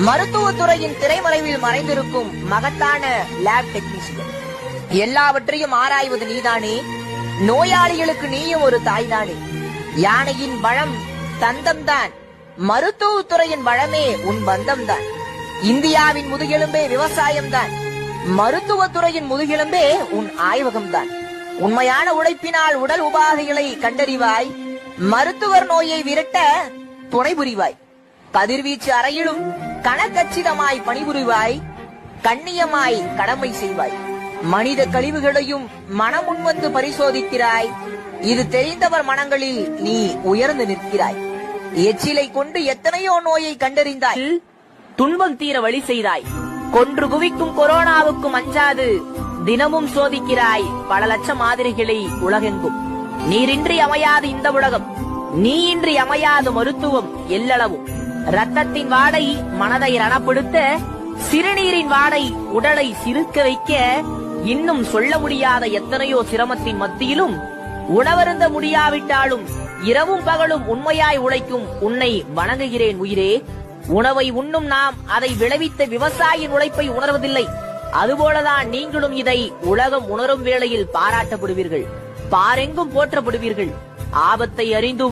மருத்துவத்துறையின் திரைமறைவில் மறைந்திருக்கும் மகத்தான lab technician. எல்லாவற்றையும் ஆராய்வது நீதானே, நோயாளிகளுக்கு நீயும் ஒரு தாய்தானே. யானையின் பழம் தந்தம்தான், மருத்துவத்துறையின் பழமே உன் பந்தம்தான். இந்தியாவின் முதுகெலும்பே விவசாயம்தான், மருத்துவத்துறையின் முதுகெலும்பே உன் ஆய்வகம்தான். உண்மையான உழைப்பினால் உடல் உபாதைகளை கண்டறிவாய், மருத்துவர் நோயை விரட்ட துணை புரிவாய். கதிர்வீச்சு அறையிலும் கணக்கச்சிதமாய் பணிபுரிவாய், கண்ணியமாய் கடமை செய்வாய். மனித கழிவுகளையும் மனம் முன்வந்து பரிசோதிக்கிறாய், இது தெரிந்தவர் மனங்களில் நீ உயர்ந்து நிற்கிறாய். எச்சிலை கொண்டு எத்தனையோ நோயை கண்டறிந்தாய், துன்பம் தீர வழி செய்தாய். கொன்று குவிக்கும் கொரோனாவுக்கும் அஞ்சாது தினமும் சோதிக்கிறாய் பல லட்சம் மாதிரிகளை உலகெங்கும். நீரின்றி அமையாது இந்த உலகம், நீ இன்றி அமையாது மருத்துவம் எல்லளவும். ரத்தத்தின் வாடை மனதை ரணப்படுத்த, சிறுநீரின் வாடை உடலை சிறுக்க வைக்க, இன்னும் சொல்ல முடியாத எத்தனையோ சிரமத்தின் மத்தியிலும் உணவருந்த முடியாவிட்டாலும் இரவும் பகலும் உண்மையாய் உழைக்கும் உன்னை வணங்குகிறேன் உயிரே. உணவை உண்ணும் நாம் அதை விளைவித்த விவசாயியின் உழைப்பை உணர்வதில்லை. அதுபோலதான் நீங்களும் இதை உலகம் உணரும் வேளையில் பாராட்டப்படுவீர்கள், பாரெங்கும் போற்றப்படுவீர்கள். ஆபத்தை அறிந்தும்